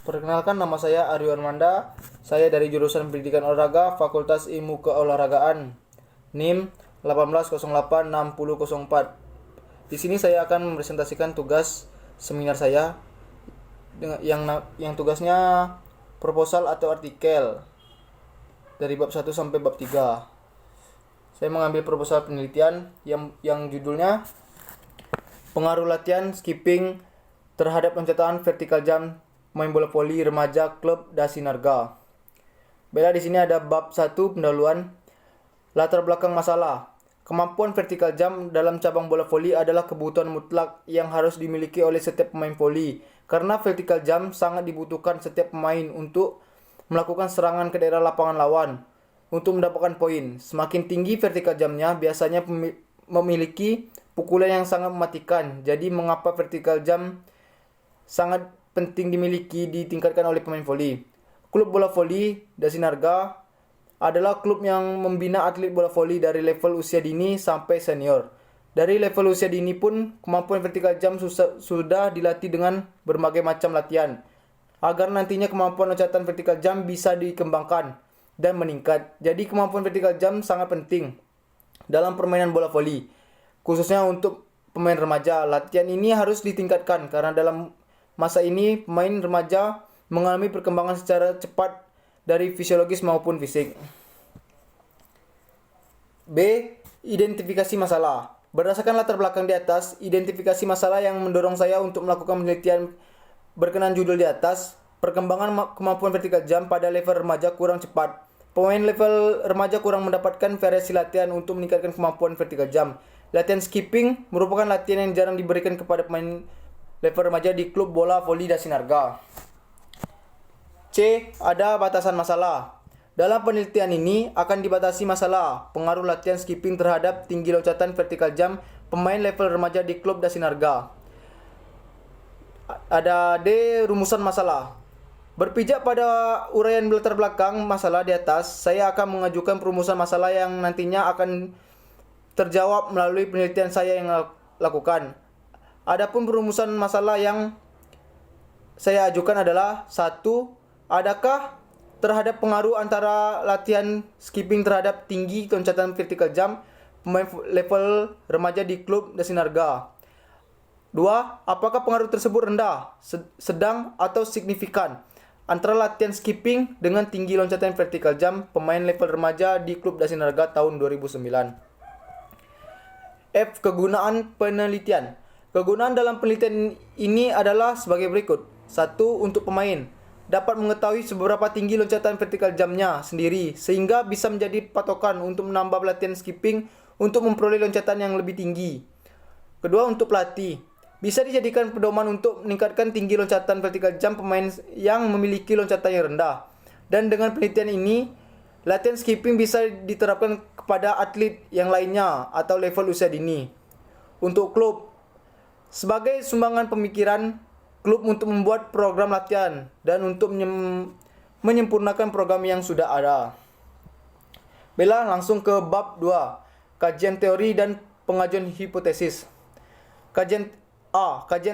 Perkenalkan, nama saya Aryo Armanda. Saya dari jurusan Pendidikan Olahraga, Fakultas Ilmu Keolahragaan. NIM 18086004. Di sini saya akan mempresentasikan tugas seminar saya yang tugasnya proposal atau artikel dari bab 1 sampai bab 3. Saya mengambil proposal penelitian yang judulnya pengaruh latihan skipping terhadap penciptaan vertical jump main bola voli remaja klub Dasinarga. Beda di sini ada bab 1 pendahuluan, latar belakang masalah. Kemampuan vertical jump dalam cabang bola voli adalah kebutuhan mutlak yang harus dimiliki oleh setiap pemain voli. Karena vertical jump sangat dibutuhkan setiap pemain untuk melakukan serangan ke daerah lapangan lawan untuk mendapatkan poin. Semakin tinggi vertical jump-nya, biasanya memiliki pukulan yang sangat mematikan. Jadi mengapa vertical jump sangat penting dimiliki ditingkatkan oleh pemain voli. Klub bola voli Dasinarga adalah klub yang membina atlet bola voli dari level usia dini sampai senior. Dari level usia dini pun kemampuan vertical jump sudah dilatih dengan berbagai macam latihan agar nantinya kemampuan loncatan vertical jump bisa dikembangkan dan meningkat. Jadi kemampuan vertical jump sangat penting dalam permainan bola voli, khususnya untuk pemain remaja. Latihan ini harus ditingkatkan karena dalam masa ini pemain remaja mengalami perkembangan secara cepat dari fisiologis maupun fisik. B. Identifikasi masalah. Berdasarkan latar belakang di atas, identifikasi masalah yang mendorong saya untuk melakukan penelitian berkenan judul di atas. Perkembangan kemampuan vertical jump pada level remaja kurang cepat. Pemain level remaja kurang mendapatkan variasi latihan untuk meningkatkan kemampuan vertical jump. Latihan skipping merupakan latihan yang jarang diberikan kepada pemain level remaja di klub bola voli Dasinarga. C. Ada batasan masalah. Dalam penelitian ini akan dibatasi masalah pengaruh latihan skipping terhadap tinggi loncatan vertical jump pemain level remaja di klub Dasinarga. Ada D. Rumusan masalah. Berpijak pada uraian latar belakang masalah di atas, saya akan mengajukan perumusan masalah yang nantinya akan terjawab melalui penelitian saya yang lakukan. Adapun perumusan masalah yang saya ajukan adalah 1. Adakah terhadap pengaruh antara latihan skipping terhadap tinggi loncatan vertical jump pemain level remaja di klub Dasinarga? 2. Apakah pengaruh tersebut rendah, sedang, atau signifikan antara latihan skipping dengan tinggi loncatan vertical jump pemain level remaja di klub Dasinarga tahun 2009? F. Kegunaan penelitian. Kegunaan dalam penelitian ini adalah sebagai berikut. 1. Untuk pemain dapat mengetahui seberapa tinggi loncatan vertical jump-nya sendiri sehingga bisa menjadi patokan untuk menambah latihan skipping untuk memperoleh loncatan yang lebih tinggi. Kedua, untuk pelatih bisa dijadikan pedoman untuk meningkatkan tinggi loncatan vertical jump pemain yang memiliki loncatan yang rendah. Dan dengan penelitian ini, latihan skipping bisa diterapkan kepada atlet yang lainnya atau level usia dini. Untuk klub, sebagai sumbangan pemikiran klub untuk membuat program latihan dan untuk menyempurnakan program yang sudah ada. Bella langsung ke bab 2, kajian teori dan pengajuan hipotesis. Kajian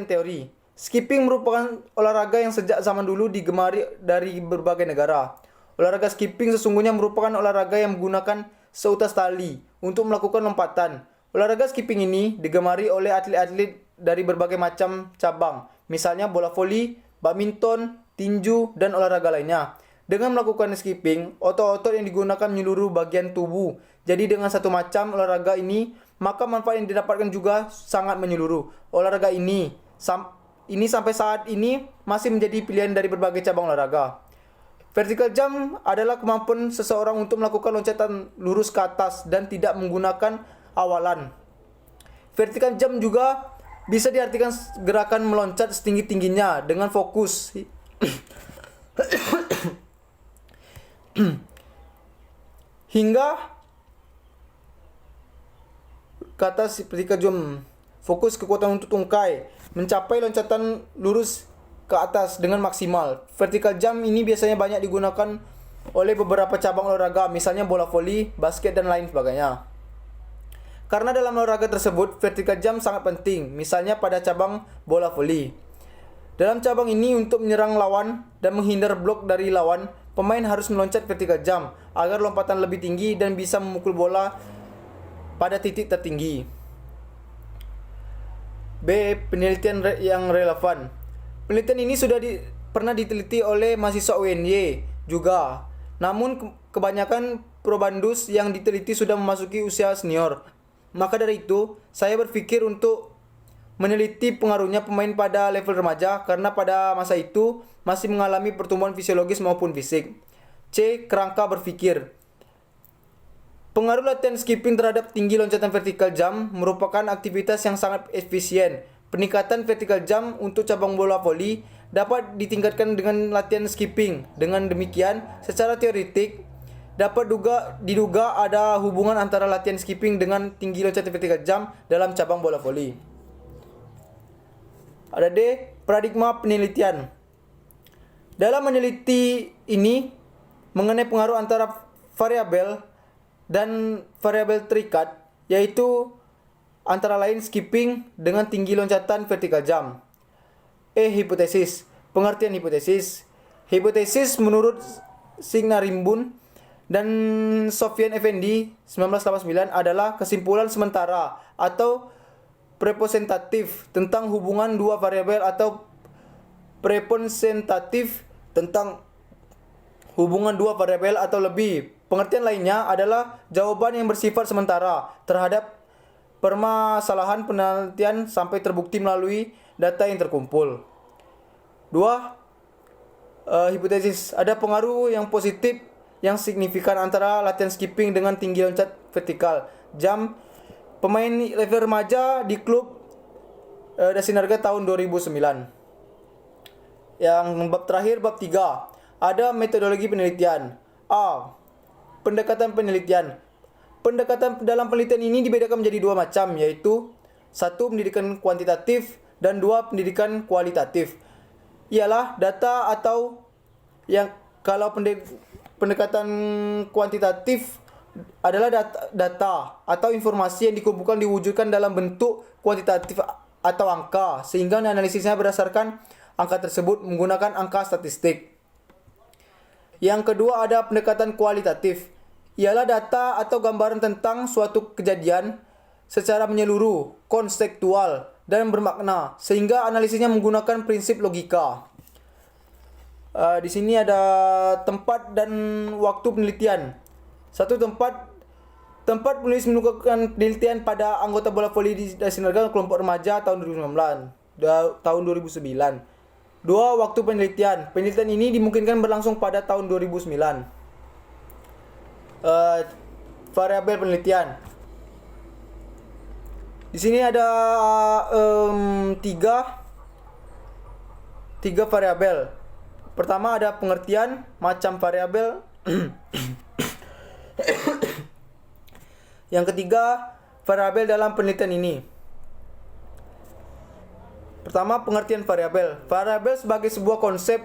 teori. Skipping merupakan olahraga yang sejak zaman dulu digemari dari berbagai negara. Olahraga skipping sesungguhnya merupakan olahraga yang menggunakan seutas tali untuk melakukan lompatan. Olahraga skipping ini digemari oleh atlet-atlet dari berbagai macam cabang, misalnya bola voli, badminton, tinju, dan olahraga lainnya. Dengan melakukan skipping, otot-otot yang digunakan menyeluruh bagian tubuh. Jadi dengan satu macam olahraga ini, maka manfaat yang didapatkan juga sangat menyeluruh. Olahraga ini sampai saat ini masih menjadi pilihan dari berbagai cabang olahraga. Vertical jump adalah kemampuan seseorang untuk melakukan loncatan lurus ke atas dan tidak menggunakan awalan. Vertical jump juga bisa diartikan gerakan meloncat setinggi-tingginya dengan fokus hingga kata vertical jump, fokus kekuatan untuk tungkai, mencapai loncatan lurus ke atas dengan maksimal. Vertical jump ini biasanya banyak digunakan oleh beberapa cabang olahraga, misalnya bola voli, basket, dan lain sebagainya. Karena dalam olahraga tersebut, vertical jump sangat penting, misalnya pada cabang bola voli. Dalam cabang ini, untuk menyerang lawan dan menghindar blok dari lawan, pemain harus meloncat vertical jump agar lompatan lebih tinggi dan bisa memukul bola pada titik tertinggi. B. Penelitian yang relevan. Penelitian ini sudah pernah diteliti oleh mahasiswa UNY juga. Namun kebanyakan probandus yang diteliti sudah memasuki usia senior. Maka dari itu, saya berpikir untuk meneliti pengaruhnya pemain pada level remaja karena pada masa itu masih mengalami pertumbuhan fisiologis maupun fisik. C. Kerangka berpikir. Pengaruh latihan skipping terhadap tinggi loncatan vertical jump merupakan aktivitas yang sangat efisien. Peningkatan vertical jump untuk cabang bola voli dapat ditingkatkan dengan latihan skipping. Dengan demikian, secara teoretik dapat diduga ada hubungan antara latihan skipping dengan tinggi loncatan vertical jump dalam cabang bola voli. Ada D. Paradigma penelitian. Dalam meneliti ini mengenai pengaruh antara variabel dan variabel terikat, yaitu antara lain skipping dengan tinggi loncatan vertical jump. Hipotesis. Pengertian hipotesis. Hipotesis menurut Signarimbun dan Sofyan Effendi 1989 adalah kesimpulan sementara atau representatif tentang hubungan dua variabel atau representatif tentang hubungan dua variabel atau lebih. Pengertian lainnya adalah jawaban yang bersifat sementara terhadap permasalahan penelitian sampai terbukti melalui data yang terkumpul. 2. Hipotesis. Ada pengaruh yang positif yang signifikan antara latihan skipping dengan tinggi loncat vertikal jump pemain level remaja di klub Dasinarga tahun 2009. Yang bab terakhir, bab 3. Ada metodologi penelitian. A. Pendekatan penelitian. Pendekatan dalam penelitian ini dibedakan menjadi dua macam, yaitu 1. Pendidikan kuantitatif dan 2. Pendidikan kualitatif. Ialah data atau yang kalau pendekatan kuantitatif adalah data atau informasi yang dikumpulkan diwujudkan dalam bentuk kuantitatif atau angka, sehingga analisisnya berdasarkan angka tersebut menggunakan angka statistik. Yang kedua ada pendekatan kualitatif, ialah data atau gambaran tentang suatu kejadian secara menyeluruh, konseptual, dan bermakna, sehingga analisisnya menggunakan prinsip logika. Di sini ada tempat dan waktu penelitian. 1. Tempat penulis melakukan penelitian pada anggota bola voli di Dasinarga kelompok remaja tahun 2009. 2. Waktu penelitian. Penelitian ini dimungkinkan berlangsung pada tahun 2009. Variabel penelitian. Di sini ada tiga variabel. Pertama ada pengertian macam variabel. Yang ketiga, variabel dalam penelitian ini. Pertama, pengertian variabel. Variabel sebagai sebuah konsep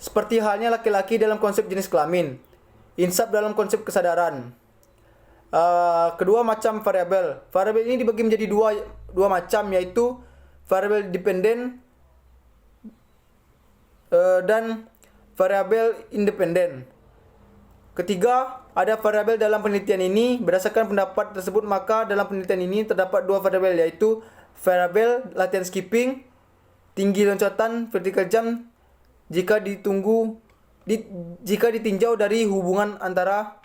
seperti halnya laki-laki dalam konsep jenis kelamin, insaf dalam konsep kesadaran. Kedua macam variabel. Variabel ini dibagi menjadi dua macam, yaitu variabel dependen dan variabel independen. Ketiga, ada variabel dalam penelitian ini. Berdasarkan pendapat tersebut, maka dalam penelitian ini terdapat dua variabel, yaitu variabel latihan skipping, tinggi loncatan vertical jump jika ditinjau dari hubungan antara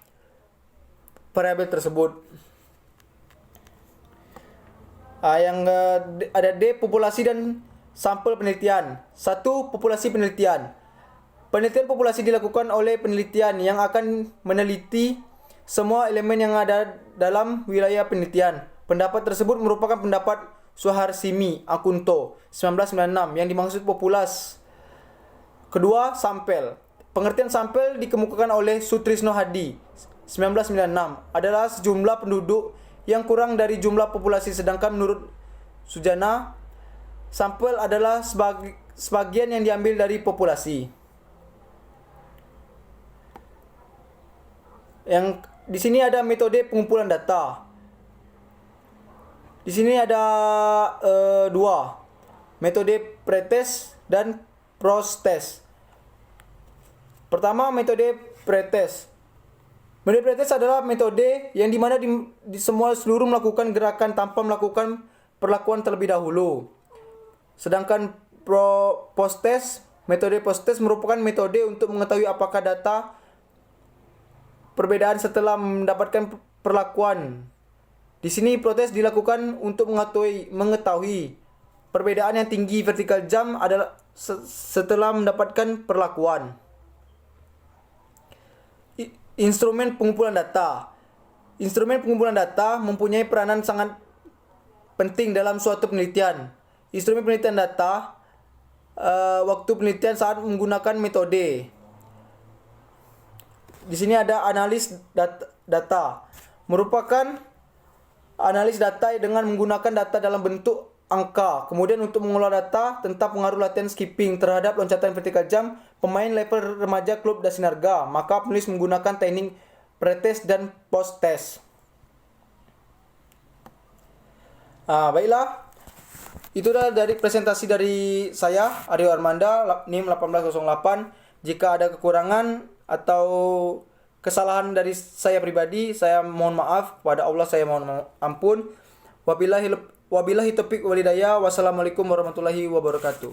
variabel tersebut. Ada D, populasi dan sampel penelitian. 1. Populasi penelitian. Penelitian populasi dilakukan oleh penelitian yang akan meneliti semua elemen yang ada dalam wilayah penelitian. Pendapat tersebut merupakan pendapat Suharsimi Akunto 1996 yang dimaksud populas. Kedua, sampel. Pengertian sampel dikemukakan oleh Sutrisno Hadi 1996 adalah sejumlah penduduk yang kurang dari jumlah populasi, sedangkan menurut Sujana sampel adalah sebagian yang diambil dari populasi. Yang di sini ada metode pengumpulan data. Di sini ada dua metode pretest dan post-test. Pertama, metode pretest. Metode pretest adalah metode yang dimana di semua seluruh melakukan gerakan tanpa melakukan perlakuan terlebih dahulu. Sedangkan post-test, metode post-test merupakan metode untuk mengetahui apakah data perbedaan setelah mendapatkan perlakuan. Di sini proses dilakukan untuk mengetahui perbedaan yang tinggi vertikal jam adalah setelah mendapatkan perlakuan. Instrumen pengumpulan data. Instrumen pengumpulan data mempunyai peranan sangat penting dalam suatu penelitian. Instrumen penelitian data, waktu penelitian saat menggunakan metode. Di sini ada analis data. Merupakan analis data dengan menggunakan data dalam bentuk angka. Kemudian untuk mengolah data tentang pengaruh latihan skipping terhadap loncatan vertikal jam pemain level remaja klub Dasinarga, maka penulis menggunakan teknik pretest dan post-test. Baiklah. Itu dah dari presentasi dari saya, Aryo Armanda, NIM 1808. Jika ada kekurangan atau kesalahan dari saya pribadi, saya mohon maaf. Kepada Allah saya mohon ampun. Wabillahi taufiq wal hidayah. Wassalamualaikum warahmatullahi wabarakatuh.